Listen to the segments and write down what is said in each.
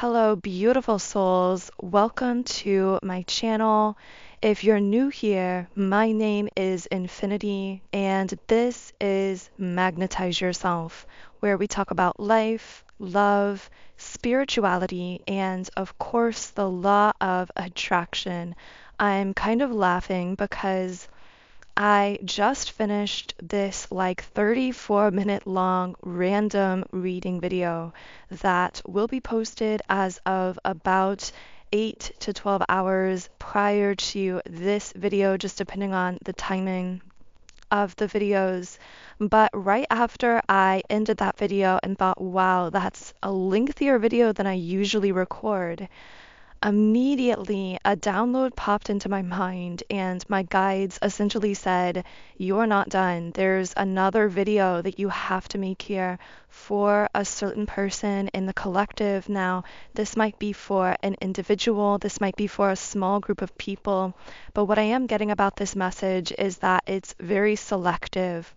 Hello, beautiful souls. Welcome to my channel. If you're new here, my name is Infinity, and this is Magnetize Yourself, where we talk about life, love, spirituality, and of course, the law of attraction. I'm kind of laughing because I just finished this like 34-minute long random reading video that will be posted as of about 8 to 12 hours prior to this video, just depending on the timing of the videos. But right after I ended that video and thought, wow, that's a lengthier video than I usually record, immediately a download popped into my mind, and my guides essentially said, "You're not done. There's another video that you have to make here for a certain person in the collective." Now, this might be for an individual, this might be for a small group of people, but what I am getting about this message is that it's very selective.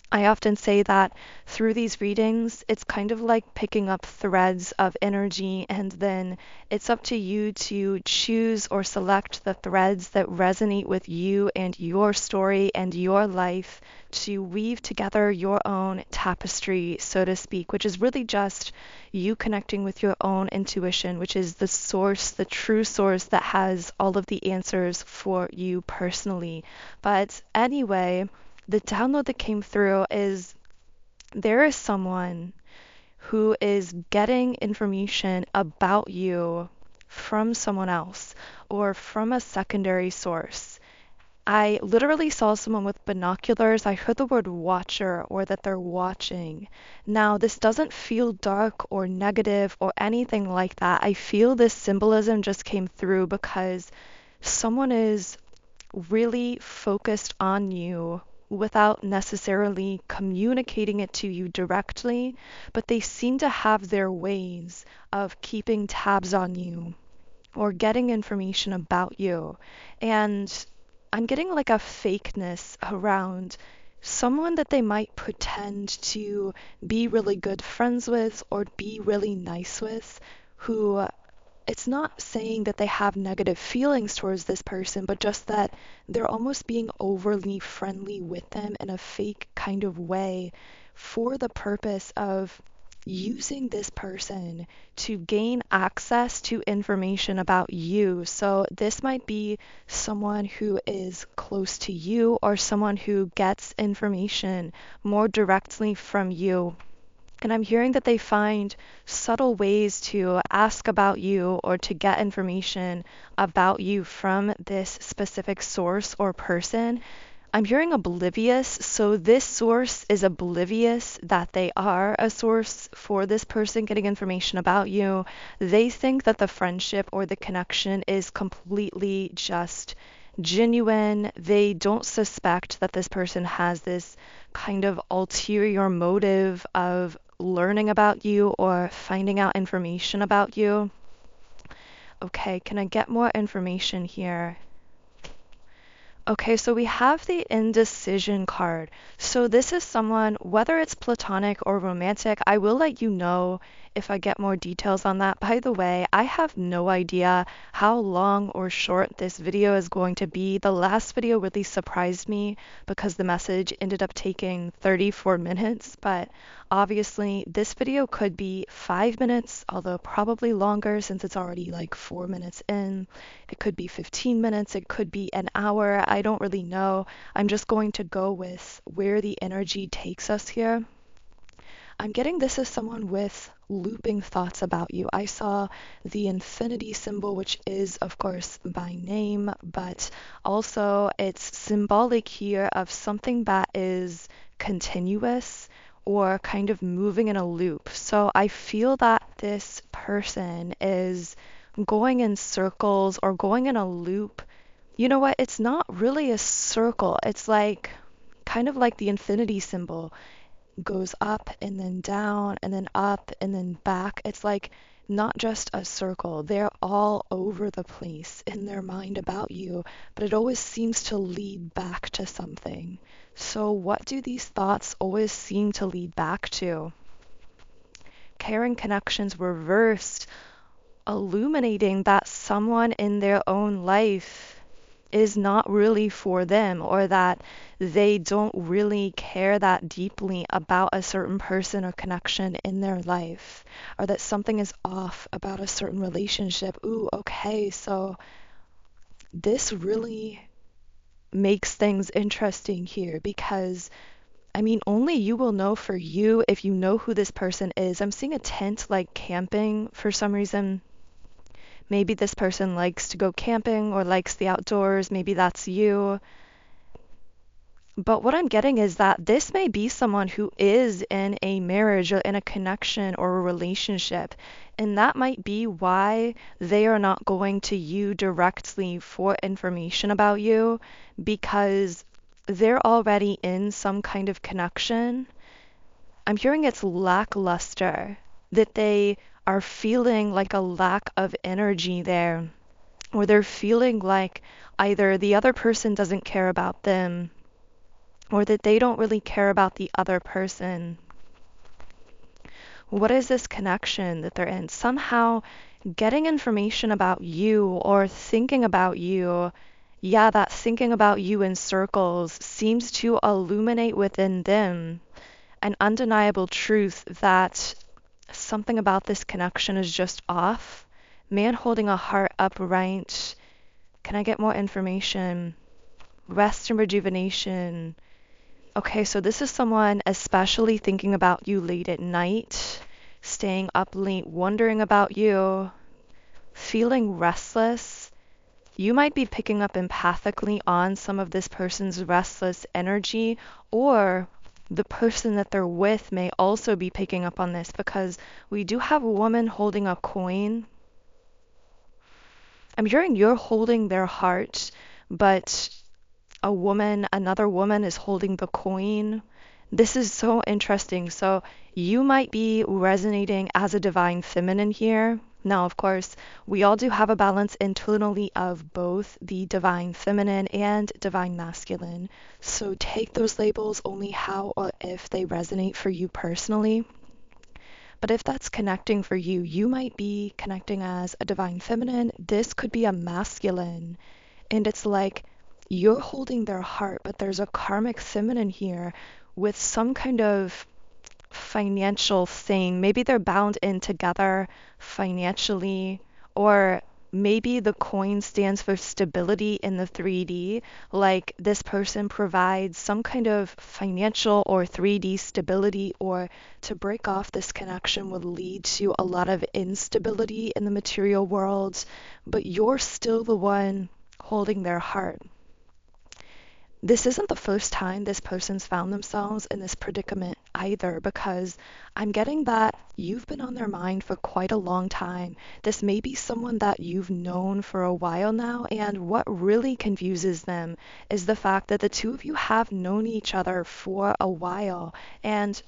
I often say that through these readings, it's kind of like picking up threads of energy, and then it's up to you to choose or select the threads that resonate with you and your story and your life to weave together your own tapestry, so to speak, which is really just you connecting with your own intuition, which is the source, the true source that has all of the answers for you personally. But anyway, the download that came through is there is someone who is getting information about you from someone else or from a secondary source. I literally saw someone with binoculars. I heard the word watcher, or that they're watching. Now, this doesn't feel dark or negative or anything like that. I feel this symbolism just came through because someone is really focused on you without necessarily communicating it to you directly, but they seem to have their ways of keeping tabs on you or getting information about you. And I'm getting like a fakeness around someone that they might pretend to be really good friends with or be really nice with, who it's not saying that they have negative feelings towards this person, but just that they're almost being overly friendly with them in a fake kind of way for the purpose of using this person to gain access to information about you. So this might be someone who is close to you or someone who gets information more directly from you. And I'm hearing that they find subtle ways to ask about you or to get information about you from this specific source or person. I'm hearing oblivious, so this source is oblivious that they are a source for this person getting information about you. They think that the friendship or the connection is completely just genuine. They don't suspect that this person has this kind of ulterior motive of learning about you or finding out information about you. Okay, can I get more information here? Okay, so we have the indecision card. So this is someone, whether it's platonic or romantic, I will let you know if I get more details on that. By the way, I have no idea how long or short this video is going to be. The last video really surprised me because the message ended up taking 34 minutes, but obviously this video could be 5 minutes, although probably longer since it's already like 4 minutes in. It could be 15 minutes, it could be an hour. I don't really know. I'm just going to go with where the energy takes us here. I'm getting this as someone with looping thoughts about you. I saw the infinity symbol, which is, of course, by name, but also it's symbolic here of something that is continuous or kind of moving in a loop. So I feel that this person is going in circles or going in a loop. You know what? It's not really a circle. It's like kind of like the infinity symbol goes up and then down and then up and then back. It's like not just a circle. They're all over the place in their mind about you, but it always seems to lead back to something. So what do these thoughts always seem to lead back to? Caring connections reversed. illuminating that someone in their own life is not really for them, or that they don't really care that deeply about a certain person or connection in their life, or that something is off about a certain relationship. Ooh, okay, so this really makes things interesting here because I mean, only you will know for you if you know who this person is. I'm seeing a tent like camping for some reason. Maybe this person likes to go camping or likes the outdoors. Maybe that's you. But what I'm getting is that this may be someone who is in a marriage or in a connection or a relationship. And that might be why they are not going to you directly for information about you, because they're already in some kind of connection. I'm hearing it's lackluster, that they are feeling like a lack of energy there, or they're feeling like either the other person doesn't care about them, or that they don't really care about the other person. What is this connection that they're in? Somehow getting information about you or thinking about you, yeah, that thinking about you in circles seems to illuminate within them an undeniable truth that something about this connection is just off. Man holding a heart upright. Can I get more information? Rest and rejuvenation. Okay, so this is someone especially thinking about you late at night, staying up late, wondering about you, feeling restless. You might be picking up empathically on some of this person's restless energy, or the person that they're with may also be picking up on this because we do have a woman holding a coin. I'm hearing you're holding their heart, but another woman is holding the coin. This is so interesting. So you might be resonating as a divine feminine here. Now, of course, we all do have a balance internally of both the divine feminine and divine masculine. So take those labels only how or if they resonate for you personally. But if that's connecting for you, you might be connecting as a divine feminine. This could be a masculine. And it's like you're holding their heart, but there's a karmic feminine here with some kind of financial thing. Maybe they're bound in together financially, or maybe the coin stands for stability in the 3D. Like this person provides some kind of financial or 3D stability, or to break off this connection would lead to a lot of instability in the material world, but you're still the one holding their heart. This isn't the first time this person's found themselves in this predicament either, because I'm getting that you've been on their mind for quite a long time. This may be someone that you've known for a while now, and what really confuses them is the fact that the two of you have known each other for a while and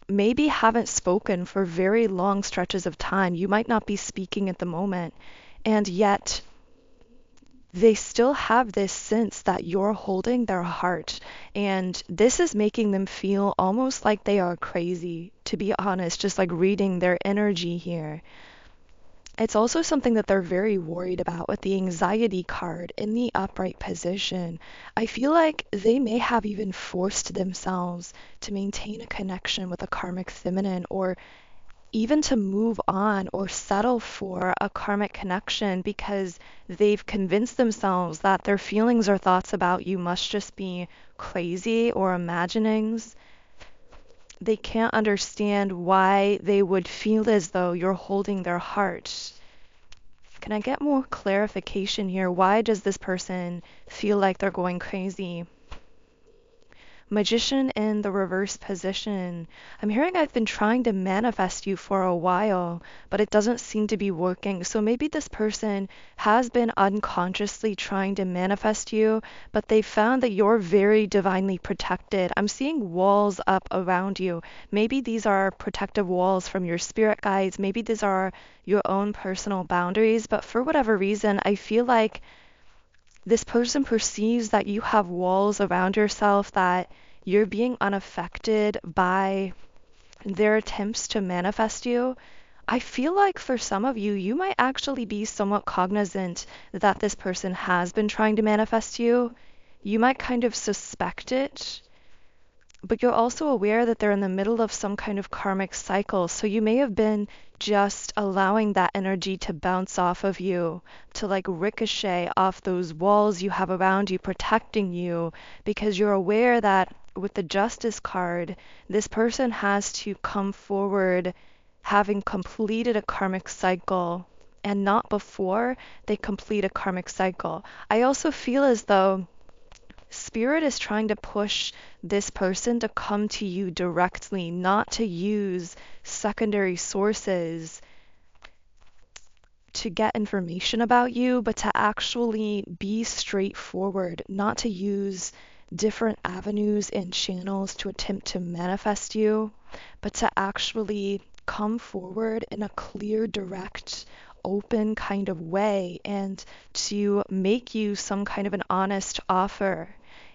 maybe haven't spoken for very long stretches of time. You might not be speaking at the moment, and yet they still have this sense that you're holding their heart. And this is making them feel almost like they are crazy, to be honest, just like reading their energy here. It's also something that they're very worried about with the anxiety card in the upright position. I feel like they may have even forced themselves to maintain a connection with a karmic feminine, or even to move on or settle for a karmic connection, because they've convinced themselves that their feelings or thoughts about you must just be crazy or imaginings. They can't understand why they would feel as though you're holding their heart. Can I get more clarification here? Why does this person feel like they're going crazy? Magician in the reverse position. I'm hearing I've been trying to manifest you for a while, but it doesn't seem to be working. So maybe this person has been unconsciously trying to manifest you, but they found that you're very divinely protected. I'm seeing walls up around you. Maybe these are protective walls from your spirit guides. Maybe these are your own personal boundaries, but for whatever reason, I feel like this person perceives that you have walls around yourself, that you're being unaffected by their attempts to manifest you. I feel like for some of you, you might actually be somewhat cognizant that this person has been trying to manifest you. You might kind of suspect it, but you're also aware that they're in the middle of some kind of karmic cycle. So you may have been just allowing that energy to bounce off of you, to like ricochet off those walls you have around you, protecting you, because you're aware that with the Justice card, this person has to come forward having completed a karmic cycle and not before they complete a karmic cycle. I also feel as though Spirit is trying to push this person to come to you directly, not to use secondary sources to get information about you, but to actually be straightforward, not to use different avenues and channels to attempt to manifest you, but to actually come forward in a clear, direct, open kind of way and to make you some kind of an honest offer.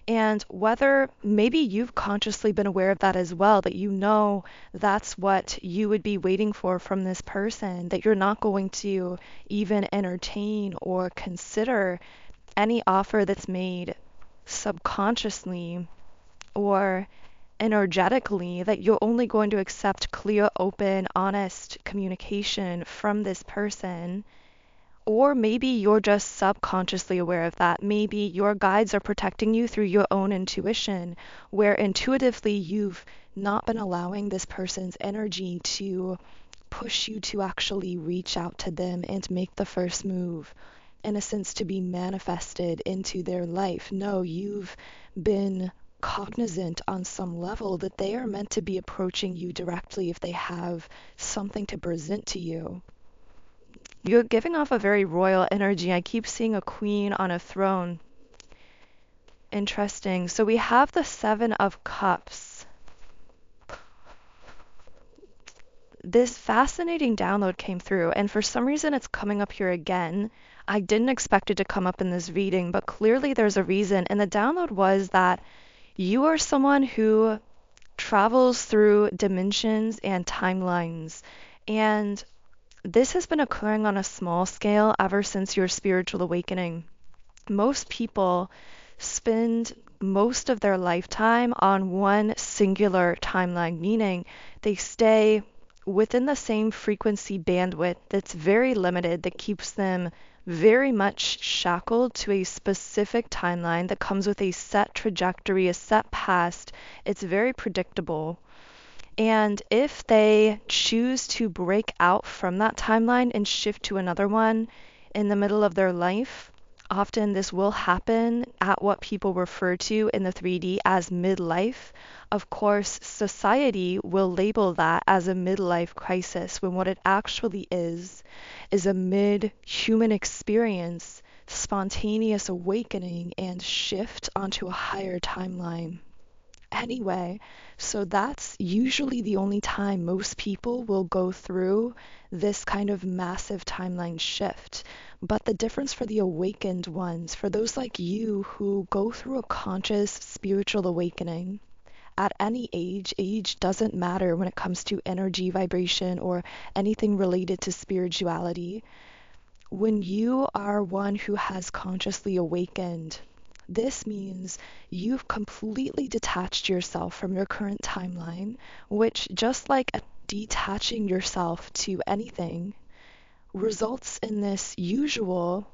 And whether maybe you've consciously been aware of that as well, that you know that's what you would be waiting for from this person, that you're not going to even entertain or consider any offer that's made subconsciously or energetically, that you're only going to accept clear, open, honest communication from this person. Or maybe you're just subconsciously aware of that. Maybe your guides are protecting you through your own intuition, where intuitively you've not been allowing this person's energy to push you to actually reach out to them and make the first move, in a sense, to be manifested into their life. No, you've been cognizant on some level that they are meant to be approaching you directly if they have something to present to you. You're giving off a very royal energy. I keep seeing a queen on a throne. Interesting. So we have the Seven of Cups. This fascinating download came through, and for some reason it's coming up here again. I didn't expect it to come up in this reading, but clearly there's a reason. And the download was that you are someone who travels through dimensions and timelines. And this has been occurring on a small scale ever since your spiritual awakening. Most people spend most of their lifetime on one singular timeline, meaning they stay within the same frequency bandwidth that's very limited, that keeps them very much shackled to a specific timeline that comes with a set trajectory, a set past. It's very predictable. And if they choose to break out from that timeline and shift to another one in the middle of their life, often this will happen at what people refer to in the 3D as midlife. Of course, society will label that as a midlife crisis, when what it actually is a mid-human experience, spontaneous awakening and shift onto a higher timeline. Anyway, so that's usually the only time most people will go through this kind of massive timeline shift. But the difference for the awakened ones, for those like you who go through a conscious spiritual awakening, at any age doesn't matter when it comes to energy, vibration, or anything related to spirituality. When you are one who has consciously awakened, this means you've completely detached yourself from your current timeline, which, just like detaching yourself to anything, results in this usual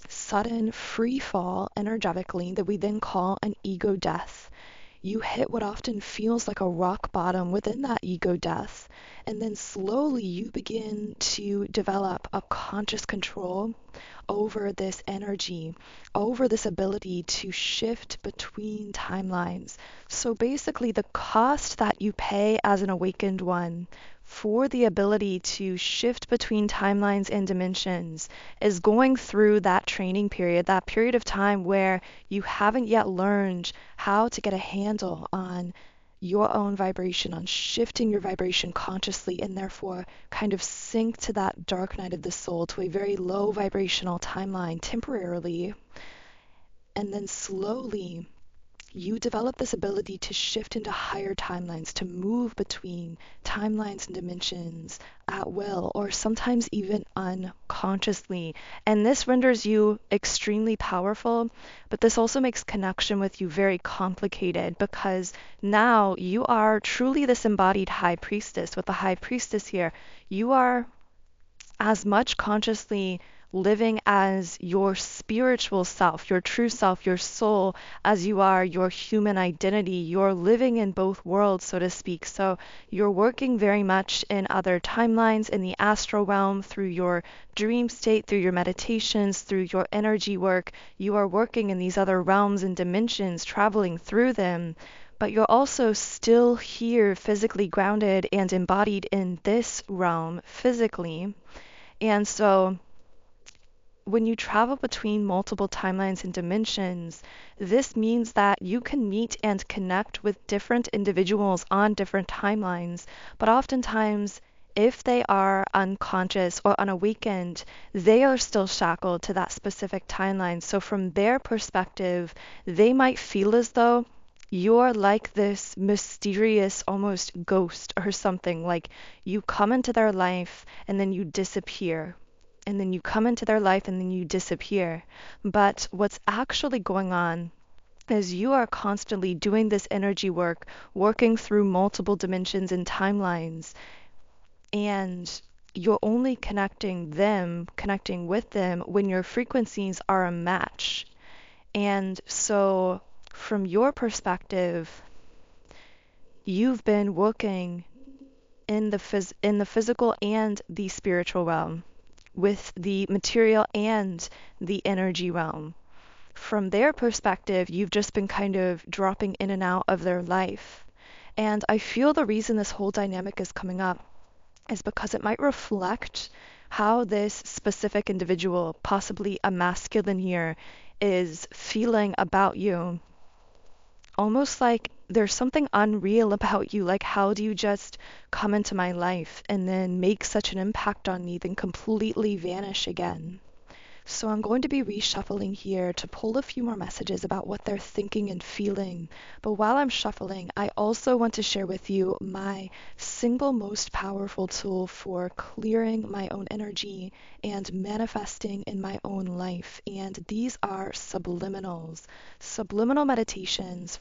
sudden free fall energetically that we then call an ego death. You hit what often feels like a rock bottom within that ego death, and then slowly you begin to develop a conscious control over this energy, over this ability to shift between timelines. So basically, the cost that you pay as an awakened one for the ability to shift between timelines and dimensions is going through that training period, that period of time where you haven't yet learned how to get a handle on your own vibration, on shifting your vibration consciously, and therefore kind of sink to that dark night of the soul, to a very low vibrational timeline temporarily, and then slowly you develop this ability to shift into higher timelines, to move between timelines and dimensions at will, or sometimes even unconsciously. And this renders you extremely powerful, but this also makes connection with you very complicated because now you are truly this embodied high priestess. With the high priestess here, you are as much consciously living as your spiritual self, your true self, your soul, as you are your human identity. You're living in both worlds, so to speak. So you're working very much in other timelines, in the astral realm, through your dream state, through your meditations, through your energy work. You are working in these other realms and dimensions, traveling through them. But you're also still here, physically grounded and embodied in this realm physically. And so when you travel between multiple timelines and dimensions, this means that you can meet and connect with different individuals on different timelines. But oftentimes, if they are unconscious or unawakened, they are still shackled to that specific timeline. So from their perspective, they might feel as though you're like this mysterious, almost ghost or something. Like you come into their life and then you disappear, and then you come into their life and then you disappear. But what's actually going on is you are constantly doing this energy work, working through multiple dimensions and timelines, and you're only connecting with them when your frequencies are a match. And so from your perspective, you've been working in the physical and the spiritual realm, with the material and the energy realm. From their perspective, you've just been kind of dropping in and out of their life. And I feel the reason this whole dynamic is coming up is because it might reflect how this specific individual, possibly a masculine here, is feeling about you. Almost like there's something unreal about you. Like, how do you just come into my life and then make such an impact on me, then completely vanish again? So I'm going to be reshuffling here to pull a few more messages about what they're thinking and feeling. But while I'm shuffling, I also want to share with you my single most powerful tool for clearing my own energy and manifesting in my own life. And these are subliminals. Subliminal meditations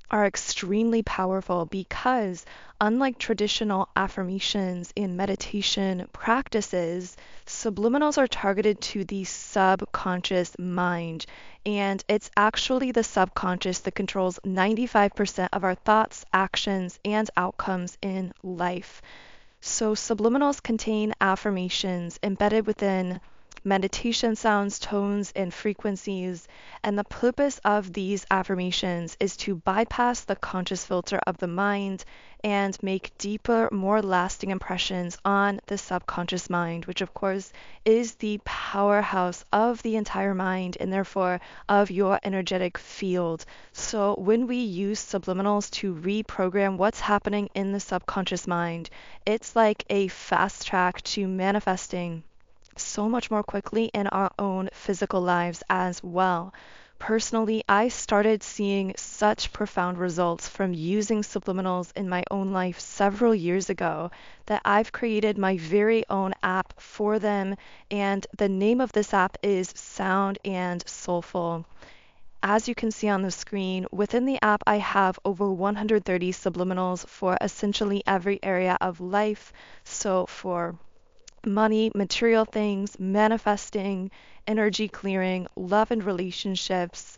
are extremely powerful because, unlike traditional affirmations and meditation practices, subliminals are targeted to the subconscious mind. And it's actually the subconscious that controls 95% of our thoughts, actions, and outcomes in life. So, subliminals contain affirmations embedded within meditation sounds, tones, and frequencies. And the purpose of these affirmations is to bypass the conscious filter of the mind and make deeper, more lasting impressions on the subconscious mind, which of course is the powerhouse of the entire mind and therefore of your energetic field. So when we use subliminals to reprogram what's happening in the subconscious mind, it's like a fast track to manifesting so much more quickly in our own physical lives as well. Personally, I started seeing such profound results from using subliminals in my own life several years ago that I've created my very own app for them, and the name of this app is Sound and Soulful. As you can see on the screen, within the app I have over 130 subliminals for essentially every area of life. So for money, material things, manifesting, energy clearing, love and relationships,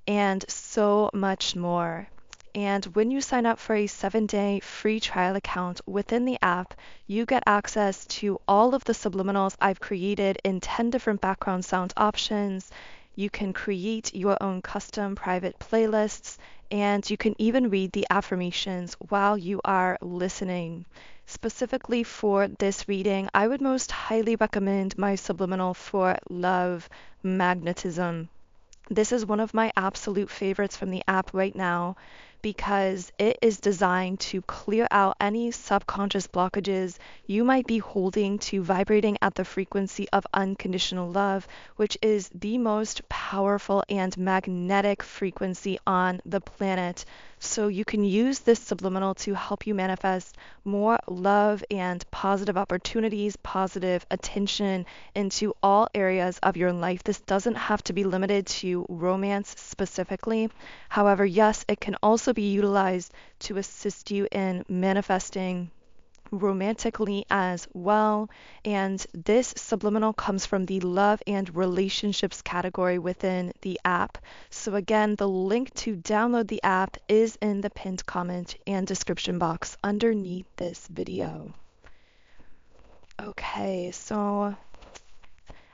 and so much more. And when you sign up for a 7-day free trial account within the app, you get access to all of the subliminals I've created in 10 different background sound options. You can create your own custom private playlists, and you can even read the affirmations while you are listening. Specifically for this reading, I would most highly recommend my subliminal for love, magnetism. This is one of my absolute favorites from the app right now because it is designed to clear out any subconscious blockages you might be holding to vibrating at the frequency of unconditional love, which is the most powerful and magnetic frequency on the planet. So you can use this subliminal to help you manifest more love and positive opportunities, positive attention into all areas of your life. This doesn't have to be limited to romance specifically. However, yes, it can also be utilized to assist you in manifesting romantically as well. And this subliminal comes from the love and relationships category within the app. So again, the link to download the app is in the pinned comment and description box underneath this video. Okay, so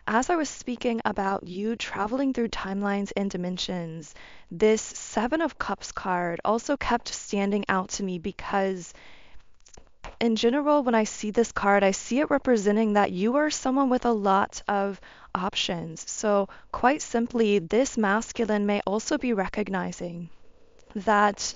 as I was speaking about you traveling through timelines and dimensions, this Seven of Cups card also kept standing out to me because in general, when I see this card, I see it representing that you are someone with a lot of options. So, quite simply, this masculine may also be recognizing that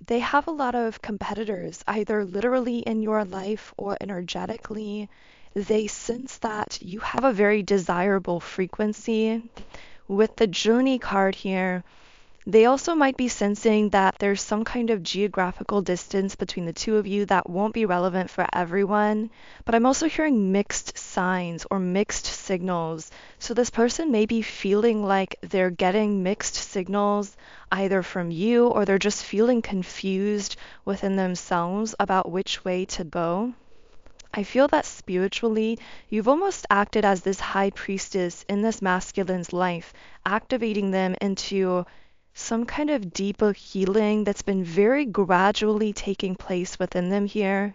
they have a lot of competitors, either literally in your life or energetically. They sense that you have a very desirable frequency. With the Journey card here, they also might be sensing that there's some kind of geographical distance between the two of you that won't be relevant for everyone. But I'm also hearing mixed signs or mixed signals. So this person may be feeling like they're getting mixed signals either from you, or they're just feeling confused within themselves about which way to go. I feel that spiritually, you've almost acted as this high priestess in this masculine's life, activating them into some kind of deeper healing that's been very gradually taking place within them here.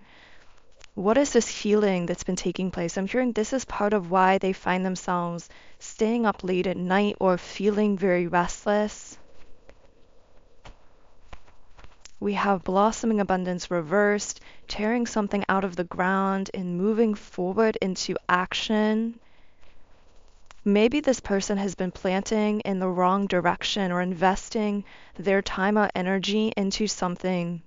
What is this healing that's been taking place? I'm hearing this is part of why they find themselves staying up late at night or feeling very restless. We have blossoming abundance reversed, tearing something out of the ground and moving forward into action. Maybe this person has been planting in the wrong direction or investing their time or energy into something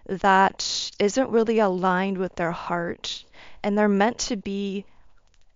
that isn't really aligned with their heart. And they're meant to be,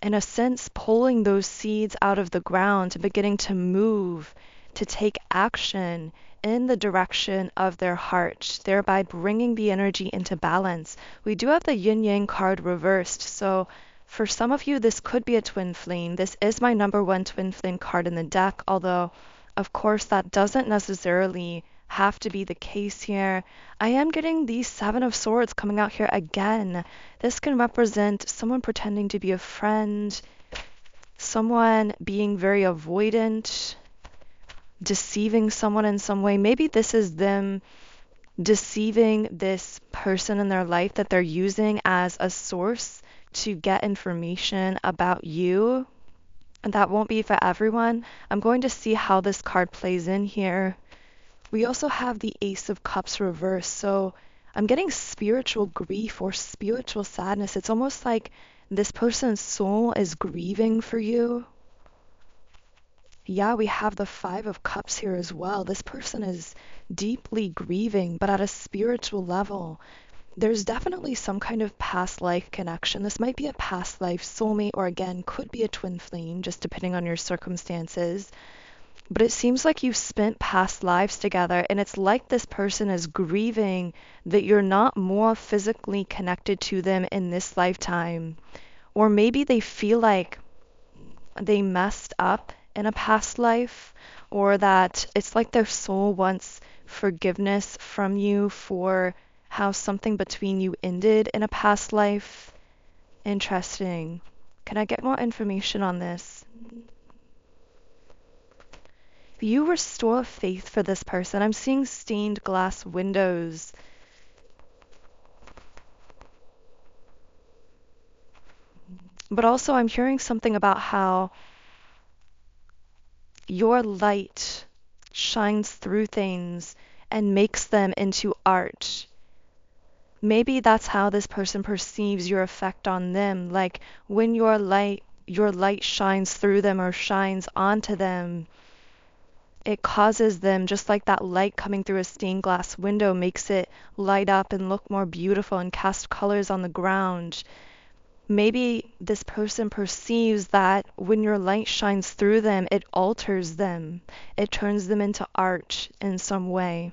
in a sense, pulling those seeds out of the ground and beginning to move, to take action in the direction of their heart, thereby bringing the energy into balance. We do have the yin yang card reversed, so for some of you, this could be a twin flame. This is my number one twin flame card in the deck, although, of course, that doesn't necessarily have to be the case here. I am getting the Seven of Swords coming out here again. This can represent someone pretending to be a friend, someone being very avoidant, deceiving someone in some way. Maybe this is them deceiving this person in their life that they're using as a source to get information about you. And that won't be for everyone. I'm going to see how this card plays in here. We also have the Ace of Cups reversed. So I'm getting spiritual grief or spiritual sadness. It's almost like this person's soul is grieving for you. Yeah, we have the Five of Cups here as well. This person is deeply grieving, but at a spiritual level. There's definitely some kind of past life connection. This might be a past life soulmate, or again, could be a twin flame, just depending on your circumstances. But it seems like you've spent past lives together, and it's like this person is grieving that you're not more physically connected to them in this lifetime. Or maybe they feel like they messed up in a past life, or that it's like their soul wants forgiveness from you for how something between you ended in a past life. Interesting. Can I get more information on this? You restore faith for this person. I'm seeing stained glass windows. But also I'm hearing something about how your light shines through things and makes them into art. Maybe that's how this person perceives your effect on them. Like when your light shines through them or shines onto them, It causes them, just like that light coming through a stained glass window makes it light up and look more beautiful and cast colors on the ground. Maybe this person perceives that when your light shines through them, it alters them. It turns them into art in some way.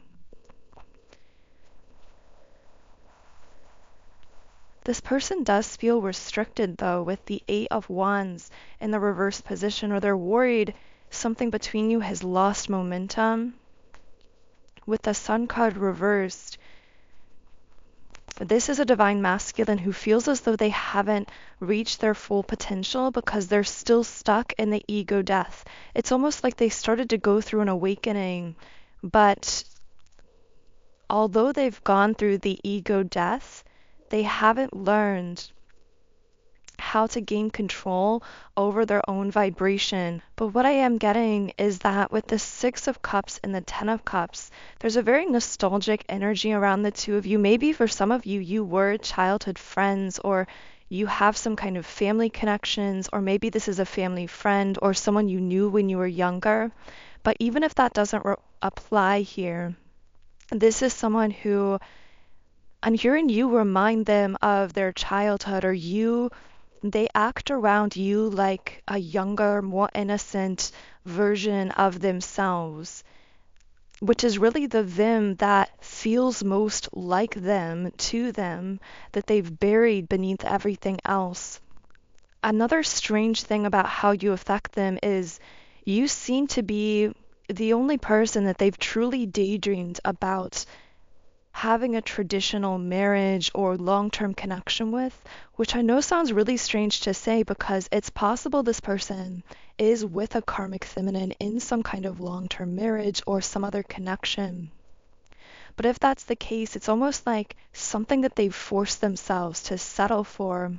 This person does feel restricted, though, with the Eight of Wands in the reverse position, or they're worried something between you has lost momentum. With the Sun card reversed, this is a divine masculine who feels as though they haven't reached their full potential because they're still stuck in the ego death. It's almost like they started to go through an awakening, but although they've gone through the ego death, they haven't learned how to gain control over their own vibration. But what I am getting is that with the Six of Cups and the Ten of Cups, there's a very nostalgic energy around the two of you. Maybe for some of you, you were childhood friends, or you have some kind of family connections, or maybe this is a family friend or someone you knew when you were younger. But even if that doesn't apply here, this is someone who, I'm hearing you remind them of their childhood, or they act around you like a younger, more innocent version of themselves, which is really the them that feels most like them to them, that they've buried beneath everything else. Another strange thing about how you affect them is you seem to be the only person that they've truly daydreamed about having a traditional marriage or long-term connection with, which I know sounds really strange to say because it's possible this person is with a karmic feminine in some kind of long-term marriage or some other connection. But if that's the case, it's almost like something that they've forced themselves to settle for,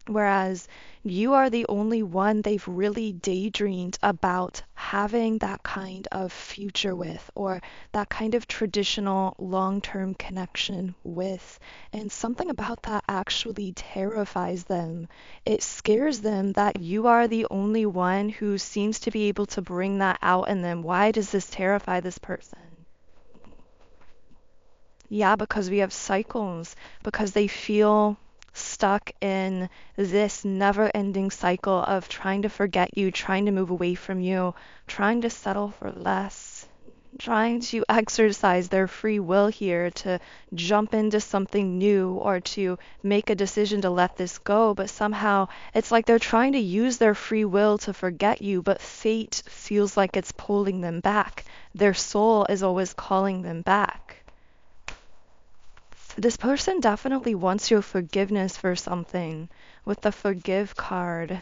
whereas you are the only one they've really daydreamed about having that kind of future with, or that kind of traditional long-term connection with. And something about that actually terrifies them. It scares them that you are the only one who seems to be able to bring that out in them. Why does this terrify this person? Yeah, because we have cycles, because they feel stuck in this never-ending cycle of trying to forget you, trying to move away from you, trying to settle for less, trying to exercise their free will here to jump into something new or to make a decision to let this go. But somehow it's like they're trying to use their free will to forget you, but fate feels like it's pulling them back. Their soul is always calling them back. This person definitely wants your forgiveness for something with the Forgive card.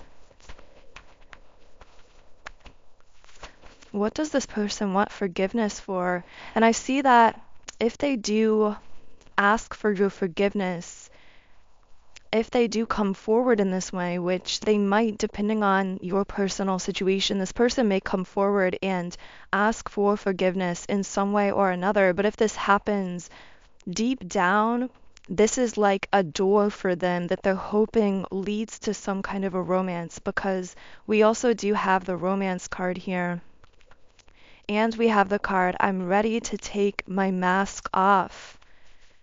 What does this person want forgiveness for? And I see that if they do ask for your forgiveness, if they do come forward in this way, which they might, depending on your personal situation, this person may come forward and ask for forgiveness in some way or another. But if this happens, deep down, this is like a door for them that they're hoping leads to some kind of a romance, because we also do have the romance card here. And we have the card, I'm ready to take my mask off.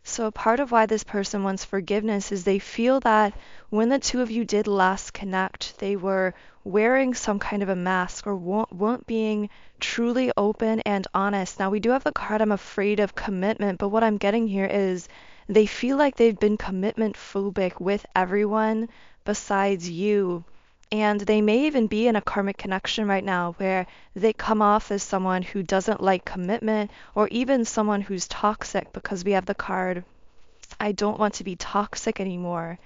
So part of why this person wants forgiveness is they feel that when the two of you did last connect, they were wearing some kind of a mask or weren't being truly open and honest. Now we do have the card, I'm afraid of commitment, but what I'm getting here is they feel like they've been commitment phobic with everyone besides you. And they may even be in a karmic connection right now where they come off as someone who doesn't like commitment, or even someone who's toxic, because we have the card, I don't want to be toxic anymore.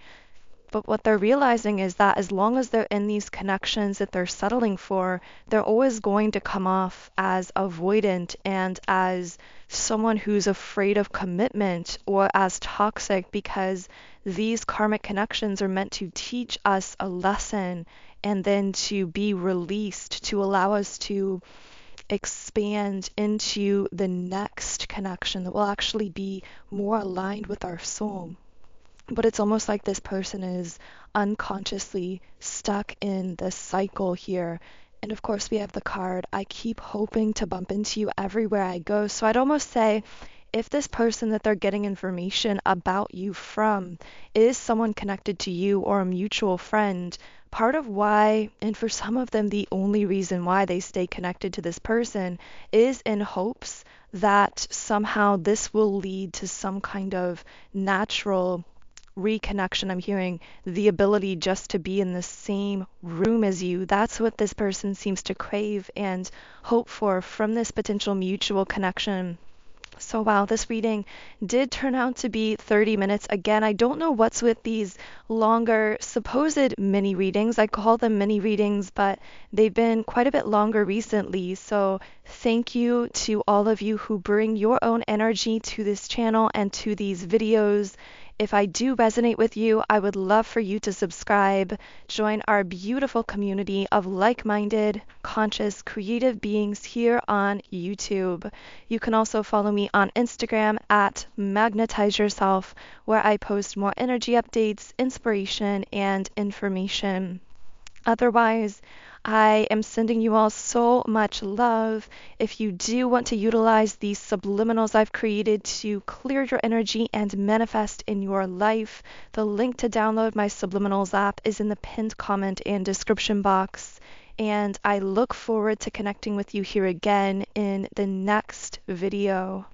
But what they're realizing is that as long as they're in these connections that they're settling for, they're always going to come off as avoidant and as someone who's afraid of commitment, or as toxic, because these karmic connections are meant to teach us a lesson and then to be released, to allow us to expand into the next connection that will actually be more aligned with our soul. But it's almost like this person is unconsciously stuck in this cycle here, And of course, we have the card, I keep hoping to bump into you everywhere I go. So I'd almost say if this person that they're getting information about you from is someone connected to you or a mutual friend, part of why, and for some of them, the only reason why they stay connected to this person is in hopes that somehow this will lead to some kind of natural reconnection. I'm hearing the ability just to be in the same room as you. That's what this person seems to crave and hope for from this potential mutual connection. So wow, this reading did turn out to be 30 minutes. Again, I don't know what's with these longer supposed mini readings. I call them mini readings, but they've been quite a bit longer recently. So thank you to all of you who bring your own energy to this channel and to these videos. If I do resonate with you, I would love for you to subscribe, join our beautiful community of like-minded, conscious, creative beings here on YouTube. You can also follow me on Instagram at Magnetize Yourself, where I post more energy updates, inspiration, and information. Otherwise, I am sending you all so much love. If you do want to utilize these subliminals I've created to clear your energy and manifest in your life, the link to download my subliminals app is in the pinned comment and description box. And I look forward to connecting with you here again in the next video.